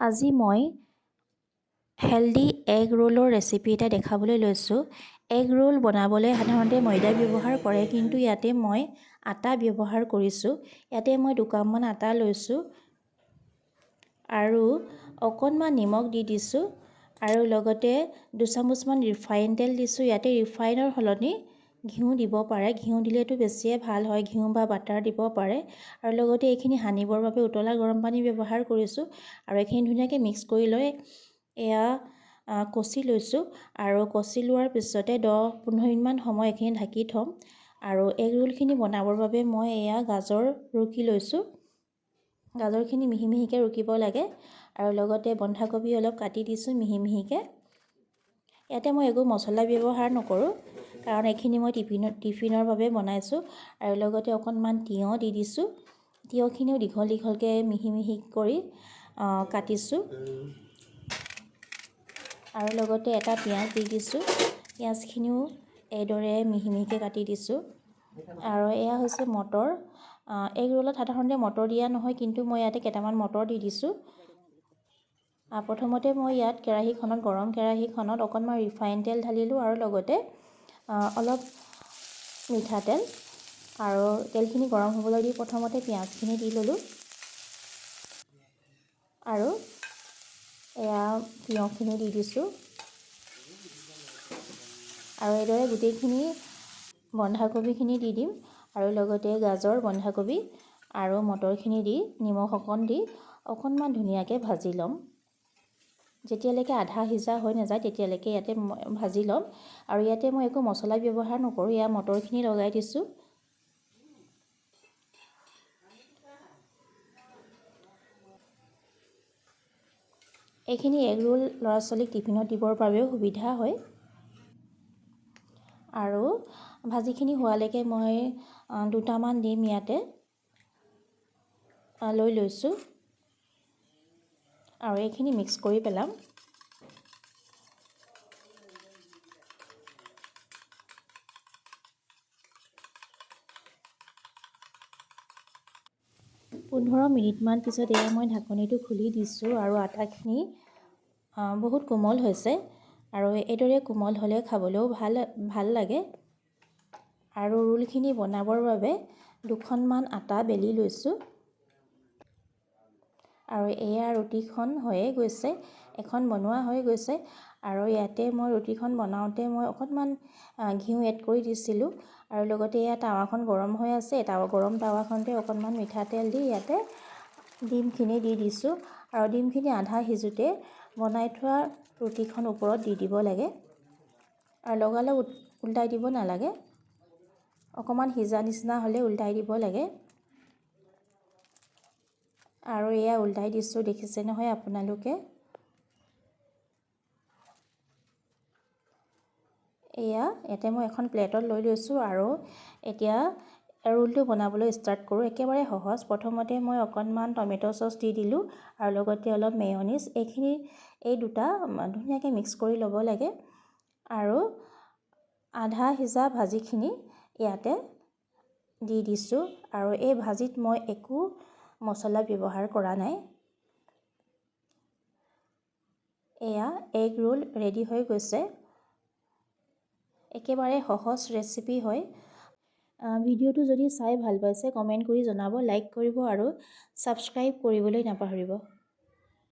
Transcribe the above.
আজি মই healthy egg ৰোলৰ recipe এটা দেখাবলৈ লৈছোঁ। এগ ৰোল বনাবলৈ সাধাৰণতে ময়দা ব্যৱহাৰ কৰে, কিন্তু ইয়াতে মই আটা ব্যৱহাৰ কৰিছোঁ। ইয়াতে মই 2 কাপমান আটা লৈছোঁ আৰু অকণমান নিমখ দি দিছোঁ আৰু লগতে 2 চামুচমান ৰিফাইন তেল দিছোঁ। ইয়াতে ৰিফাইনৰ সলনি ঘিউ দিব পাৰে, ঘিউ দিলেতো বেছিয়ে ভাল হয়, ঘিউ বা বাটাৰ দিব পাৰে। আৰু লগতে এইখিনি সানিবৰ বাবে উতলা গৰম পানী ব্যৱহাৰ কৰিছোঁ আৰু এইখিনি ধুনীয়াকৈ মিক্স কৰি লৈ এয়া কচি লৈছোঁ আৰু কচি লোৱাৰ পিছতে 10-15 মিনিটমান সময় এইখিনি ঢাকি থ'ম। আৰু এগ ৰোলখিনি বনাবৰ বাবে মই এয়া গাজৰ ৰুকি লৈছোঁ। গাজৰখিনি মিহি মিহিকৈ ৰুকিব লাগে আৰু লগতে বন্ধাকবি অলপ কাটি দিছোঁ মিহি মিহিকৈ। ইয়াতে মই একো মছলা ব্যৱহাৰ নকৰোঁ, কাৰণ এইখিনি মই টিফিনৰ বাবে বনাইছোঁ। আৰু লগতে অকণমান তিয়ঁহ দি দিছোঁ। তিয়ঁহখিনিও দীঘল দীঘলকৈ মিহি মিহি কৰি কাটিছোঁ আৰু লগতে এটা পিঁয়াজ দি দিছোঁ। পিঁয়াজখিনিও এইদৰে মিহি মিহিকৈ কাটি দিছোঁ। আৰু এয়া হৈছে মটৰ। এগ ৰোলত সাধাৰণতে মটৰ দিয়া নহয়, কিন্তু মই ইয়াতে কেইটামান মটৰ দি দিছোঁ। প্ৰথমতে মই ইয়াত গৰম কেৰাহীখনত অকণমান ৰিফাইন তেল ঢালিলোঁ আৰু লগতে অলপ মিঠাতেল, আৰু তেলখিনি গৰম হ'বলৈ দি প্ৰথমতে পিঁয়াজখিনি দি ল'লোঁ আৰু এয়া তিয়ঁহখিনি দি দিছোঁ আৰু এইদৰে গোটেইখিনি বন্ধাকবিখিনি দি দিম আৰু লগতে গাজৰ, বন্ধাকবি আৰু মটৰখিনি দি নিমখ অকণ দি অকণমান ধুনীয়াকৈ ভাজি ল'ম। যেতিয়ালৈকে আধা সিজা হৈ নাযায় তেতিয়ালৈকে ইয়াতে ভাজি ল'ম। আৰু ইয়াতে মই একো মছলা ব্যৱহাৰ নকৰোঁ, এয়া মটৰখিনি লগাই দিছোঁ। এইখিনি এগ ৰোল ল'ৰা ছোৱালীক টিফিনত দিবৰ বাবেও সুবিধা হয়। আৰু ভাজিখিনি হোৱালৈকে মই 2টামান ডিম ইয়াতে লৈ লৈছোঁ আৰু এইখিনি মিক্স কৰি পেলাম। পোন্ধৰ মিনিটমান পিছত এয়া মই ঢাকনিটো খুলি দিছোঁ আৰু আটাখিনি বহুত কোমল হৈছে আৰু এইদৰে কোমল হ'লে খাবলৈও ভাল লাগে। আৰু ৰোলখিনি বনাবৰ বাবে 2খনমান আটা বেলি লৈছোঁ আৰু এয়া ৰুটিখন হৈয়ে গৈছে, এখন বনোৱা হৈ গৈছে। আৰু ইয়াতে মই ৰুটিখন বনাওঁতে মই অকণমান ঘিউ এড কৰি দিছিলোঁ আৰু লগতে এয়া টাৱাখন গৰম হৈ আছে। গৰম টাৱাখনতে অকণমান মিঠাতেল দি ইয়াতে ডিমখিনি দি দিছোঁ আৰু ডিমখিনি আধা সিজোতে বনাই থোৱা ৰুটিখন ওপৰত দি দিব লাগে আৰু লগালগ উল্টাই দিব নালাগে, অকণমান সিজা নিচিনা হ'লে উল্টাই দিব লাগে। আৰু এয়া উল্টাই দিছোঁ, দেখিছে নহয় আপোনালোকে। ইয়াতে মই এখন প্লেটত লৈ লৈছোঁ আৰু এতিয়া ৰোলটো বনাবলৈ ষ্টাৰ্ট কৰোঁ। একেবাৰে সহজ। প্ৰথমতে মই অকণমান টমেট' চচ দি দিলোঁ আৰু লগতে অলপ মেয়নিজ। এই দুটা ধুনীয়াকৈ মিক্স কৰি ল'ব লাগে আৰু আধা সিজা ভাজিখিনি ইয়াতে দি দিছোঁ আৰু এই ভাজিত মই একো মছলা ব্যৱহাৰ কৰা নাই। এয়া এগ ৰোল ৰেডি হৈ গৈছে। একেবাৰে সহজ ৰেচিপি হয়। ভিডিঅ'টো যদি চাই ভাল পাইছে কমেণ্ট কৰি জনাব, লাইক কৰিব আৰু ছাবস্ক্ৰাইব কৰিবলৈ নাপাহৰিব।